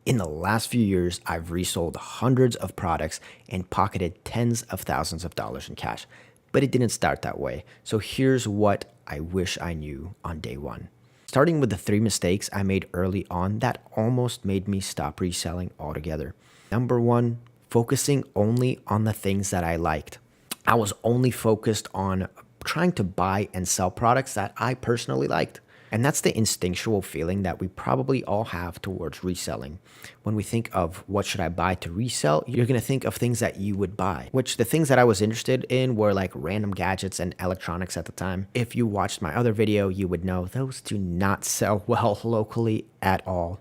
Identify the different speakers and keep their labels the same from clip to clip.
Speaker 1: In the last few years, I've resold hundreds of products and pocketed tens of thousands of dollars in cash. But it didn't start that way. So here's what I wish I knew on day one. Starting with the 3 mistakes I made early on that almost made me stop reselling altogether. Number one, focusing only on the things that I liked. I was only focused on trying to buy and sell products that I personally liked. And that's the instinctual feeling that we probably all have towards reselling. When we think of what should I buy to resell, you're going to think of things that you would buy, which the things that I was interested in were like random gadgets and electronics at the time. If you watched my other video, you would know those do not sell well locally at all.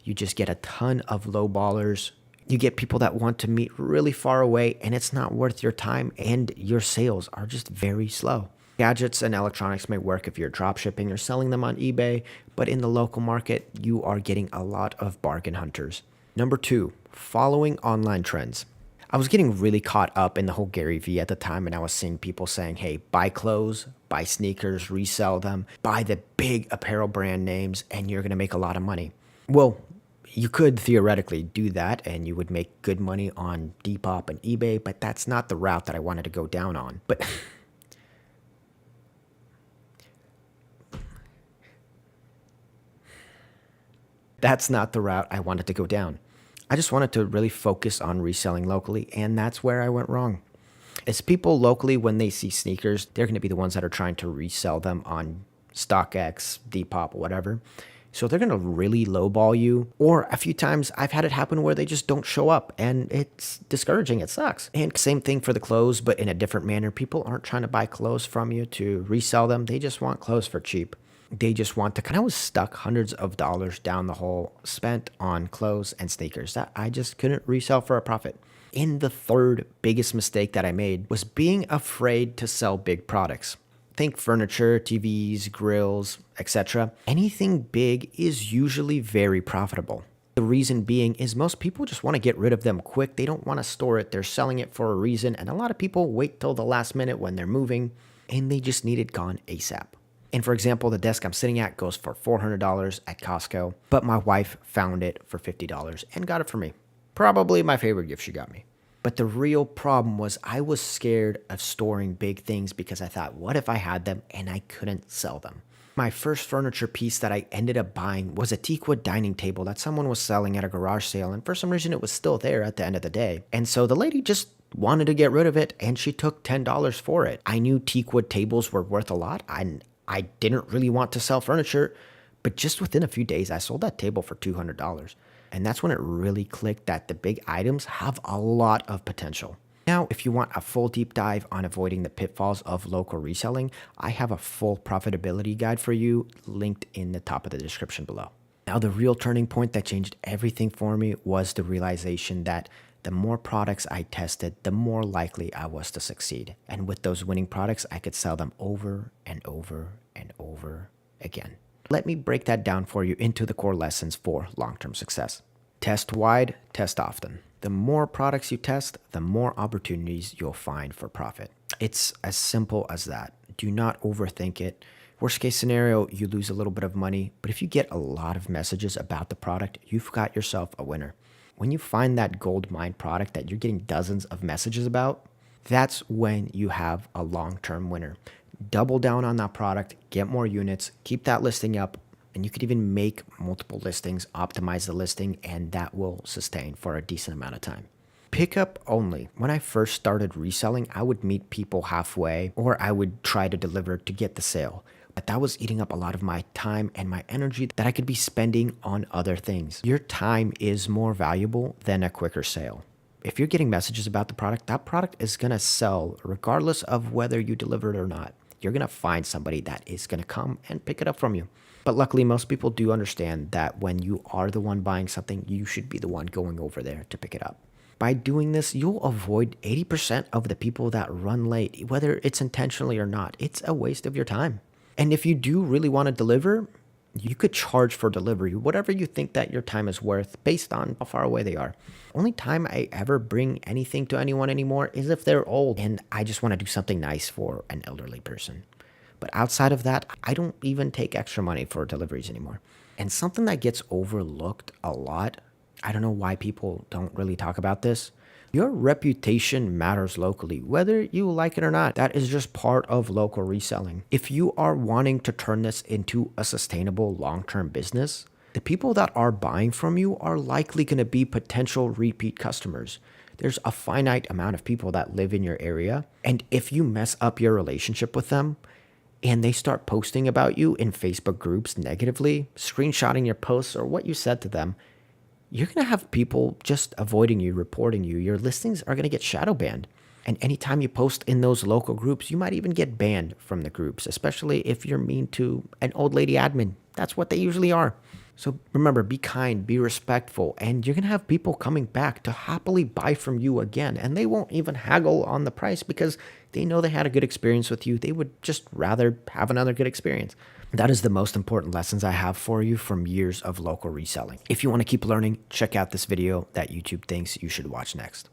Speaker 1: You just get a ton of low ballers. You get people that want to meet really far away, and it's not worth your time, and your sales are just very slow. Gadgets and electronics may work if you're drop shipping or selling them on eBay, but in the local market, you are getting a lot of bargain hunters. Number two, following online trends. I was getting really caught up in the whole Gary Vee at the time, and I was seeing people saying, hey, buy clothes, buy sneakers, resell them, buy the big apparel brand names, and you're going to make a lot of money. Well, you could theoretically do that and you would make good money on Depop and eBay, but that's not the route that I wanted to go down on. But that's not the route I wanted to go down. I just wanted to really focus on reselling locally, and that's where I went wrong. It's people locally, when they see sneakers, they're going to be the ones that are trying to resell them on StockX, Depop, whatever. So they're going to really lowball you. Or a few times I've had it happen where they just don't show up, and it's discouraging. It sucks. And same thing for the clothes, but in a different manner. People aren't trying to buy clothes from you to resell them. They just want clothes for cheap. They just want to kind of was stuck hundreds of dollars down the hole spent on clothes and sneakers that I just couldn't resell for a profit. And the third biggest mistake that I made was being afraid to sell big products. Think furniture, TVs, grills, etc. Anything big is usually very profitable. The reason being is most people just want to get rid of them quick. They don't want to store it. They're selling it for a reason. And a lot of people wait till the last minute when they're moving, and they just need it gone ASAP. And for example, the desk I'm sitting at goes for $400 at Costco, but my wife found it for $50 and got it for me. Probably my favorite gift she got me. But the real problem was I was scared of storing big things because I thought, what if I had them and I couldn't sell them? My first furniture piece that I ended up buying was a teakwood dining table that someone was selling at a garage sale, and for some reason it was still there at the end of the day. And so the lady just wanted to get rid of it, and she took $10 for it. I knew teakwood tables were worth a lot. I didn't really want to sell furniture, but just within a few days, I sold that table for $200. And that's when it really clicked that the big items have a lot of potential. Now, if you want a full deep dive on avoiding the pitfalls of local reselling, I have a full profitability guide for you linked in the top of the description below. Now, the real turning point that changed everything for me was the realization that the more products I tested, the more likely I was to succeed. And with those winning products, I could sell them over and over and over again. Let me break that down for you into the core lessons for long-term success. Test wide, test often. The more products you test, the more opportunities you'll find for profit. It's as simple as that. Do not overthink it. Worst case scenario, you lose a little bit of money, but if you get a lot of messages about the product, you've got yourself a winner. When you find that gold mine product that you're getting dozens of messages about, that's when you have a long-term winner. Double down on that product, get more units, keep that listing up, and you could even make multiple listings, optimize the listing, and that will sustain for a decent amount of time. Pickup only. When I first started reselling, I would meet people halfway, or I would try to deliver to get the sale. But that was eating up a lot of my time and my energy that I could be spending on other things. Your time is more valuable than a quicker sale. If you're getting messages about the product, that product is going to sell regardless of whether you deliver it or not. You're going to find somebody that is going to come and pick it up from you. But luckily, most people do understand that when you are the one buying something, you should be the one going over there to pick it up. By doing this, you'll avoid 80% of the people that run late, whether it's intentionally or not. It's a waste of your time. And if you do really want to deliver, you could charge for delivery, whatever you think that your time is worth based on how far away they are. Only time I ever bring anything to anyone anymore is if they're old and I just want to do something nice for an elderly person. But outside of that, I don't even take extra money for deliveries anymore. And something that gets overlooked a lot, I don't know why people don't really talk about this. Your reputation matters locally, whether you like it or not. That is just part of local reselling. If you are wanting to turn this into a sustainable long-term business, the people that are buying from you are likely going to be potential repeat customers. There's a finite amount of people that live in your area, and if you mess up your relationship with them, and they start posting about you in Facebook groups negatively, screenshotting your posts or what you said to them, you're going to have people just avoiding you, reporting you. Your listings are going to get shadow banned. And anytime you post in those local groups, you might even get banned from the groups, especially if you're mean to an old lady admin. That's what they usually are. So remember, be kind, be respectful, and you're going to have people coming back to happily buy from you again. And they won't even haggle on the price because they know they had a good experience with you. They would just rather have another good experience. That is the most important lessons I have for you from years of local reselling. If you want to keep learning, check out this video that YouTube thinks you should watch next.